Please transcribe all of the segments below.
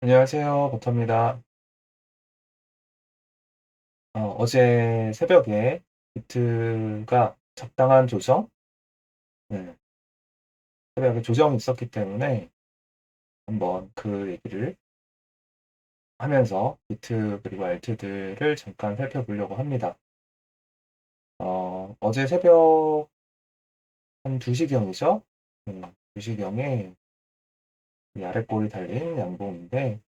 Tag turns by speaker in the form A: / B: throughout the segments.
A: 안녕하세요. 버터입니다. 어제 새벽에 비트가 적당한 조정? 네, 새벽에 조정이 있었기 때문에 한번 그 얘기를 하면서 비트 그리고 알트들을 잠깐 살펴보려고 합니다. 어제 새벽 한 2시경이죠? 2시경에 이 아랫골이 달린 양봉인데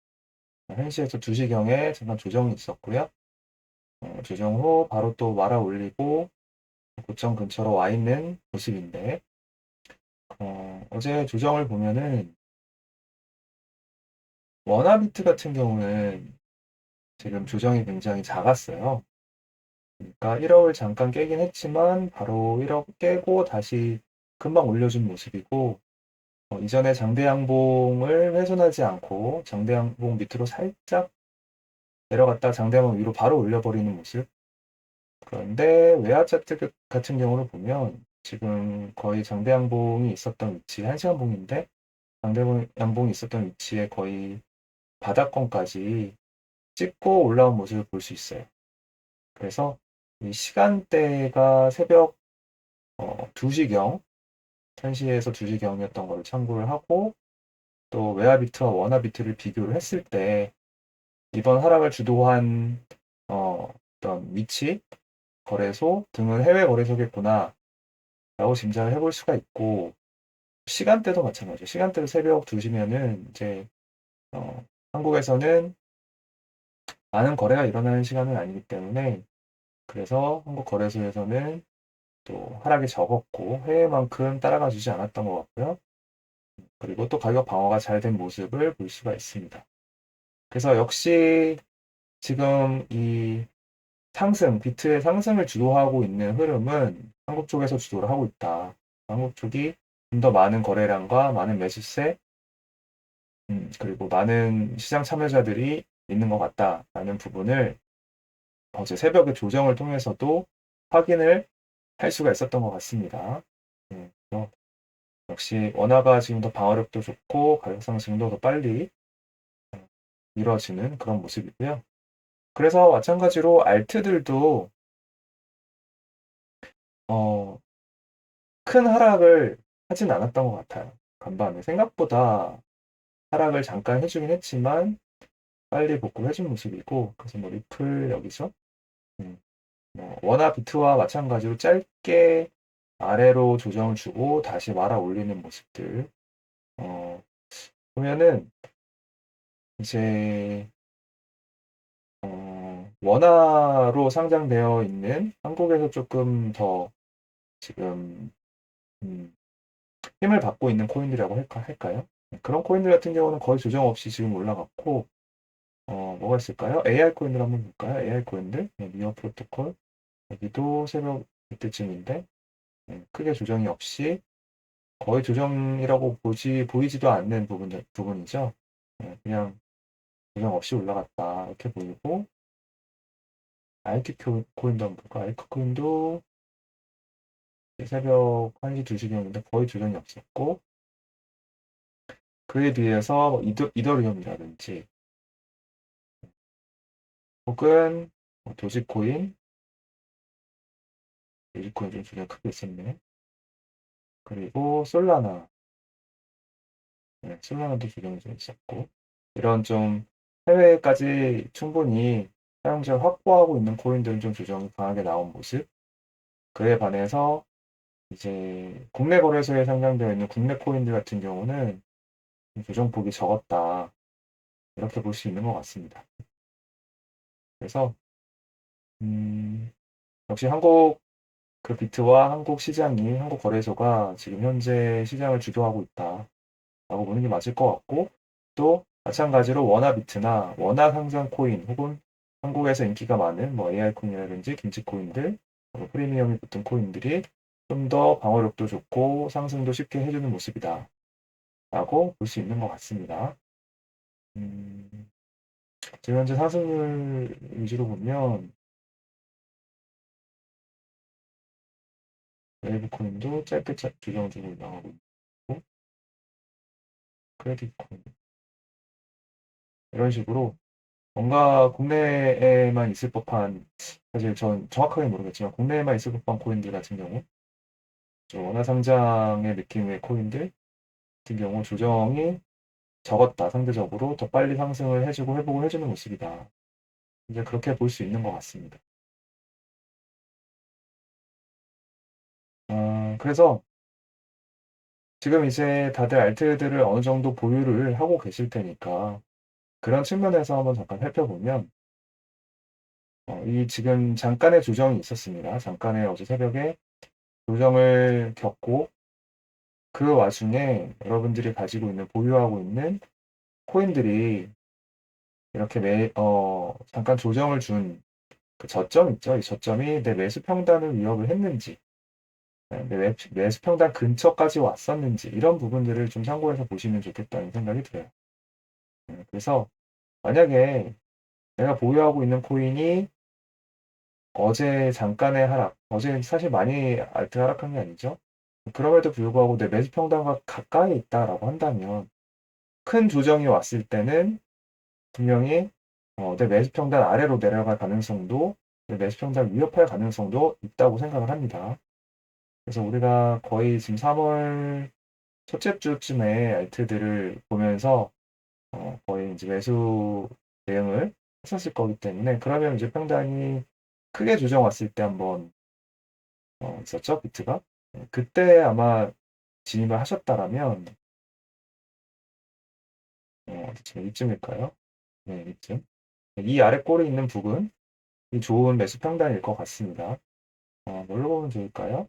A: 1시에서 2시경에 잠깐 조정이 있었고요. 조정 후 바로 또 말아 올리고 고점 근처로 와 있는 모습인데 어제 조정을 보면은 워나비트 같은 경우는 지금 조정이 굉장히 작았어요. 그러니까 1억을 잠깐 깨긴 했지만 바로 1억 깨고 다시 금방 올려준 모습이고 이전에 장대 양봉을 훼손하지 않고 장대 양봉 밑으로 살짝 내려갔다 장대 양봉 위로 바로 올려버리는 모습. 그런데 외화 차트 같은 경우를 보면 지금 거의 장대 양봉이 있었던 위치, 1시간 봉인데 장대 양봉이 있었던 위치에 거의 바닥권까지 찍고 올라온 모습을 볼 수 있어요. 그래서 이 시간대가 새벽 2시경, 1시에서 2시경이었던 거를 참고를 하고 또 외화비트와 원화비트를 비교를 했을 때 이번 하락을 주도한 어떤 위치, 거래소 등은 해외 거래소겠구나 라고 짐작을 해볼 수가 있고 시간대도 마찬가지죠. 시간대도 새벽 2시면은 이제 한국에서는 많은 거래가 일어나는 시간은 아니기 때문에 그래서 한국 거래소에서는 또 하락이 적었고 해외만큼 따라가 주지 않았던 것 같고요. 그리고 또 가격 방어가 잘 된 모습을 볼 수가 있습니다. 그래서 역시 지금 이 상승, 비트의 상승을 주도하고 있는 흐름은 한국 쪽에서 주도를 하고 있다. 한국 쪽이 좀 더 많은 거래량과 많은 매수세, 그리고 많은 시장 참여자들이 있는 것 같다라는 부분을 어제 새벽에 조정을 통해서도 확인을 할 수가 있었던 것 같습니다. 그래서 역시 원화가 지금 더 방어력도 좋고 가격 상승도 더 빨리 이루어지는 그런 모습이고요. 그래서 마찬가지로 알트들도 어, 큰 하락을 하진 않았던 것 같아요. 간밤에 생각보다 하락을 잠깐 해주긴 했지만 빨리 복구해준 모습이고 그래서 뭐 리플 여기서 음, 원화 비트와 마찬가지로 짧게 아래로 조정을 주고 다시 말아 올리는 모습들 보면은 이제 원화로 상장되어 있는 한국에서 조금 더 지금 음, 힘을 받고 있는 코인들이라고 할까요? 그런 코인들 같은 경우는 거의 조정 없이 지금 올라갔고 뭐가 있을까요? AI 코인들 한번 볼까요? AI 코인들 미어 프로토콜 여기도 새벽 이때쯤인데 크게 조정이 없이 거의 조정이라고 보이지도 않는 부분이죠. 그냥 조정 없이 올라갔다 이렇게 보이고 아이큐 코인도 한번 볼까? 아이큐 코인도 새벽 1시, 2시경인데 거의 조정이 없었고 그에 비해서 뭐 이더리움이라든지 혹은 도지코인, 도지코인 좀 조정이 크게 있었네. 그리고 솔라나, 솔라나도 조정이 좀 있었고 이런 좀 해외까지 충분히 사용자 확보하고 있는 코인들은 좀 조정이 강하게 나온 모습. 그에 반해서 이제 국내 거래소에 상장되어 있는 국내 코인들 같은 경우는 조정폭이 적었다. 이렇게 볼 수 있는 것 같습니다. 그래서 음, 역시 한국 그 비트와 한국 시장이 한국 거래소가 지금 현재 시장을 주도하고 있다라고 보는 게 맞을 것 같고 또 마찬가지로 원화 비트나 원화 상장 코인 혹은 한국에서 인기가 많은 뭐 AI 코인이라든지 김치 코인들 프리미엄이 붙은 코인들이 좀 더 방어력도 좋고 상승도 쉽게 해주는 모습이다라고 볼 수 있는 것 같습니다. 음, 지금 현재 상승률 위주로 보면 웨이브 코인도 짧게 조정주고 나가고 있고 크레딧 코인 이런 식으로 뭔가 국내에만 있을 법한, 사실 전 정확하게 모르겠지만 국내에만 있을 법한 코인들 같은 경우, 좀 원화 상장의 느낌의 코인들 같은 경우 조정이 적었다. 상대적으로 더 빨리 상승을 해주고 회복을 해주는 모습이다. 이제 그렇게 볼 수 있는 것 같습니다. 그래서 지금 이제 다들 알트들을 어느 정도 보유를 하고 계실 테니까 그런 측면에서 한번 잠깐 살펴보면, 이 지금 잠깐의 조정이 있었습니다. 잠깐의 어제 새벽에 조정을 겪고 그 와중에 여러분들이 가지고 있는 보유하고 있는 코인들이 이렇게 잠깐 조정을 준 그 저점 있죠. 이 저점이 내 매수 평단을 위협을 했는지, 내 매수 평단 근처까지 왔었는지, 이런 부분들을 좀 참고해서 보시면 좋겠다는 생각이 들어요. 그래서 만약에 내가 보유하고 있는 코인이 어제 잠깐의 하락, 어제 사실 많이 알트 하락한 게 아니죠. 그럼에도 불구하고 내 매수 평단과 가까이 있다라고 한다면 큰 조정이 왔을 때는 분명히 내 매수 평단 아래로 내려갈 가능성도, 내 매수 평단 위협할 가능성도 있다고 생각을 합니다. 그래서 우리가 거의 지금 3월 첫째 주쯤에 알트들을 보면서 거의 이제 매수 대응을 했었을 거기 때문에, 그러면 이제 평단이 크게 조정 왔을 때 한번 있었죠, 비트가. 그때 아마 진입을 하셨다라면 지금 이쯤일까요? 네, 이쯤. 이 아래 꼴에 있는 부분이 좋은 매수 평단일 것 같습니다. 뭘로 보면 좋을까요?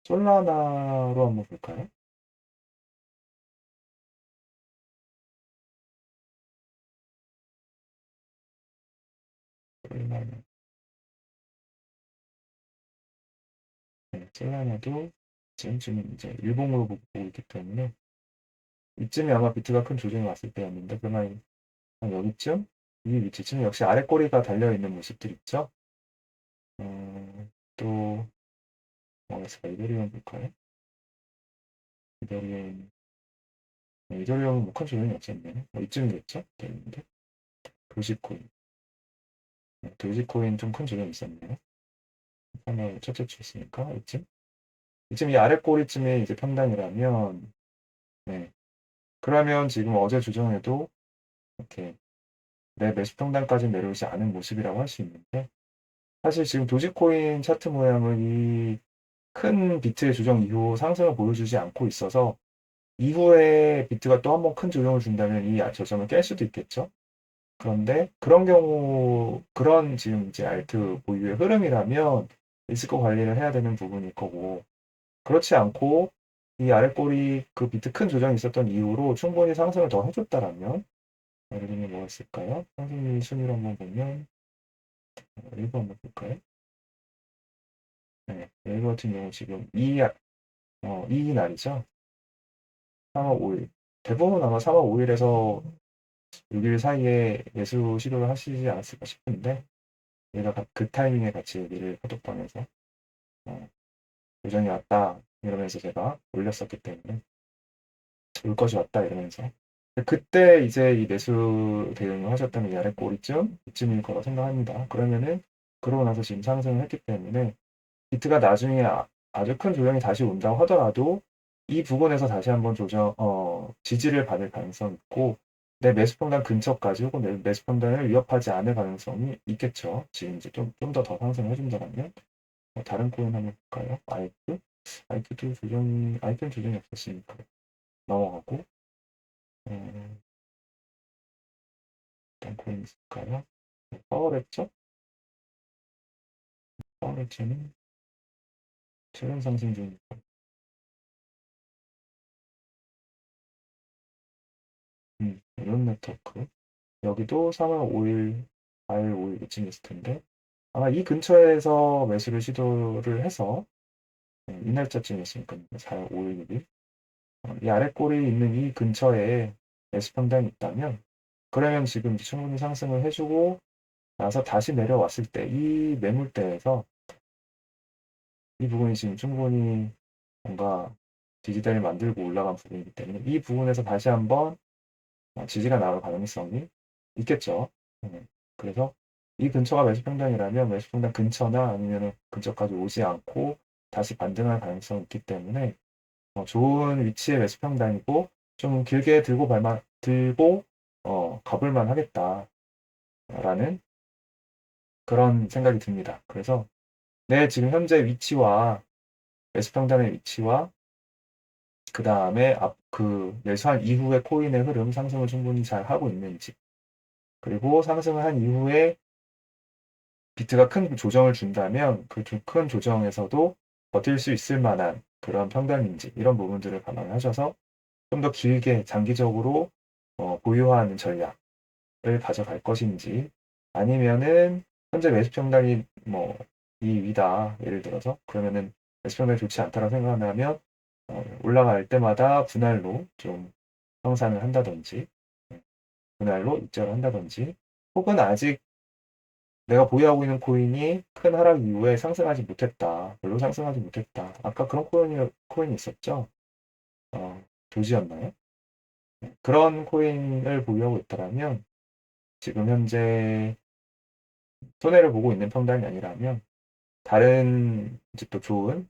A: 솔라나로 한번 볼까요? 솔라나. 네, 솔라나도 지금쯤 이제 일봉으로 보고 있기 때문에 이쯤이 아마 비트가 큰 조정이 왔을 때였는데, 그러면 한 여기쯤? 이 위치쯤 역시 아래 꼬리가 달려있는 모습들 있죠? 또 뭐가 있을까? 이더리움 볼까요? 이더리움, 네, 이더리움은 뭐 큰 조정이 없었네요. 이쯤이겠죠? 되는데. 도지코인. 네, 도지코인 좀 큰 조정이 있었네요. 하나 첫째 주 있으니까 이쯤? 이쯤 이 아래 꼬리쯤에 이제 평단이라면, 네. 그러면 지금 어제 조정에도 이렇게 내 매수 평단까지 내려오지 않은 모습이라고 할 수 있는데, 사실 지금 도지코인 차트 모양은 이 큰 비트의 조정 이후 상승을 보여주지 않고 있어서, 이후에 비트가 또 한 번 큰 조정을 준다면 이 저점을 깰 수도 있겠죠. 그런데 그런 경우, 그런 지금 이제 알트 보유의 흐름이라면 리스크 관리를 해야 되는 부분일 거고, 그렇지 않고 이 아래 꼬리 그 비트 큰 조정이 있었던 이후로 충분히 상승을 더 해줬다라면, 예를 들면 뭐가 있을까요? 상승률 순위로 한번 보면 일부 한번 볼까요? 네, 일부 같은 경우 지금 이 날이죠. 3월 5일. 대부분 아마 3월 5일에서 6일 사이에 매수 시도를 하시지 않았을까 싶은데, 얘가 그 타이밍에 같이 여기를 포독방에서 요정이 왔다 이러면서 제가 올렸었기 때문에, 올 것이 왔다 이러면서, 그때 이제 이 매수 대응을 하셨다면 이 아래 꼬리쯤 이쯤일 거라 생각합니다. 그러면은 그러고 나서 지금 상승을 했기 때문에 비트가 나중에 아주 큰 조정이 다시 온다고 하더라도 이 부분에서 다시 한번 지지를 받을 가능성이 있고, 내 매수 평단 근처까지 혹은 내 매수 평단을 위협하지 않을 가능성이 있겠죠. 지금 이제 좀 더 상승을 해준다면. 다른 코인 한번 볼까요? 아이큐는 조정이 없었으니까 넘어가고, 음, 어떤 코인 있을까요? 파워렉죠? 파워렉츠는 최근 상승 중, 이런 네트워크. 여기도 3월 5일, 4일, 5일 이쯤 있을 텐데, 아마 이 근처에서 매수를 시도를 해서, 이 날짜쯤이었으니까 4월 5일, 6일. 이 아래 꼬리 있는 이 근처에 매수 평단이 있다면, 그러면 지금 충분히 상승을 해주고 나서 다시 내려왔을 때 이 매물대에서 이 부분이 지금 충분히 뭔가 지지대를 만들고 올라간 부분이기 때문에 이 부분에서 다시 한번 지지가 나올 가능성이 있겠죠. 그래서 이 근처가 매수 평단이라면 매수 평단 근처나 아니면 근처까지 오지 않고 다시 반등할 가능성이 있기 때문에 좋은 위치의 매수 평단이고 좀 길게 들고 가볼만 하겠다라는 그런 생각이 듭니다. 그래서 내 지금 현재 위치와 매수 평단의 위치와 그 다음에 그 매수한 이후의 코인의 흐름 상승을 충분히 잘 하고 있는지, 그리고 상승을 한 이후에 비트가 큰 조정을 준다면 그 큰 조정에서도 버틸 수 있을 만한 그런 평단인지, 이런 부분들을 감안하셔서 좀 더 길게 장기적으로 보유하는 전략을 가져갈 것인지, 아니면은 현재 매수 평단이 뭐 이 위다 예를 들어서, 그러면은 매수 평단이 좋지 않다고 생각하면 올라갈 때마다 분할로 좀 청산을 한다든지, 분할로 입절을 한다든지, 혹은 아직 내가 보유하고 있는 코인이 큰 하락 이후에 상승하지 못했다, 별로 상승하지 못했다, 아까 그런 코인이 있었죠. 도지였나요? 그런 코인을 보유하고 있다면 지금 현재 손해를 보고 있는 평단이 아니라면 다른 이제 또 좋은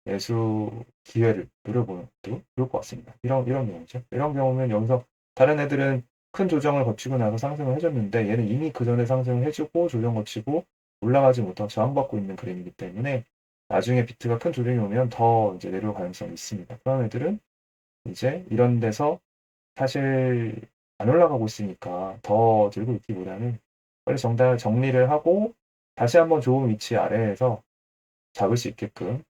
A: 매수 기회를 노려보는 것도 좋을 것 같습니다. 이런 경우죠. 이런 경우면 여기서 다른 애들은 큰 조정을 거치고 나서 상승을 해줬는데 얘는 이미 그 전에 상승을 해주고 조정 거치고 올라가지 못하고 저항받고 있는 그림이기 때문에 나중에 비트가 큰 조정이 오면 더 이제 내려올 가능성이 있습니다. 그런 애들은 이제 이런 데서 사실 안 올라가고 있으니까 더 들고 있기보다는 빨리 정리를 하고 다시 한번 좋은 위치 아래에서 잡을 수 있게끔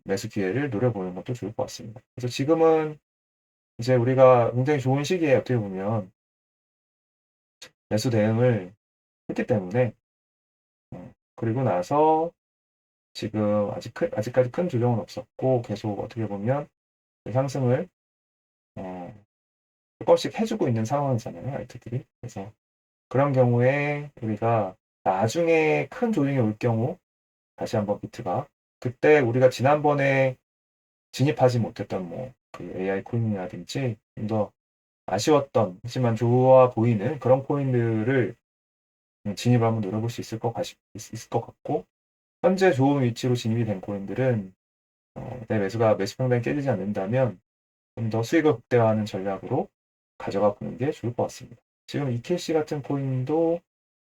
A: 매수 기회를 노려보는 것도 좋을 것 같습니다. 그래서 지금은 이제 우리가 굉장히 좋은 시기에 어떻게 보면 매수 대응을 했기 때문에 그리고 나서 지금 아직까지 큰 조정은 없었고 계속 어떻게 보면 상승을 어, 조금씩 해주고 있는 상황이잖아요, 알트들이. 그래서 그런 경우에 우리가 나중에 큰 조정이 올 경우 다시 한번 비트가 그때 우리가 지난번에 진입하지 못했던 뭐 그 AI 코인이라든지 좀 더 아쉬웠던 하지만 좋아 보이는 그런 코인들을 진입을 한번 노려볼 수 있을 것 같고, 현재 좋은 위치로 진입이 된 코인들은 내 매수 평단이 깨지지 않는다면 좀 더 수익을 극대화하는 전략으로 가져가 보는 게 좋을 것 같습니다. 지금 EKC 같은 코인도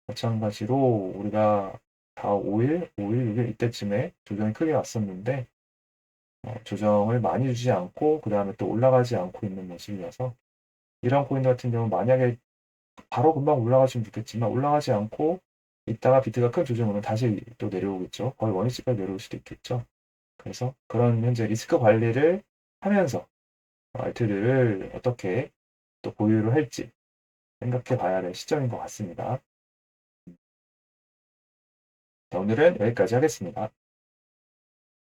A: 마찬가지로 우리가 다 5일, 6일 이때쯤에 조정이 크게 왔었는데 조정을 많이 주지 않고 그 다음에 또 올라가지 않고 있는 모습이어서 이런 코인 같은 경우는 만약에 바로 금방 올라가시면 좋겠지만 올라가지 않고 이따가 비트가 큰 조정으로 다시 또 내려오겠죠. 거의 원위치까지 내려올 수도 있겠죠. 그래서 그런 현재 리스크 관리를 하면서 알트들을 어떻게 또 보유를 할지 생각해 봐야 될 시점인 것 같습니다. 자, 오늘은 여기까지 하겠습니다.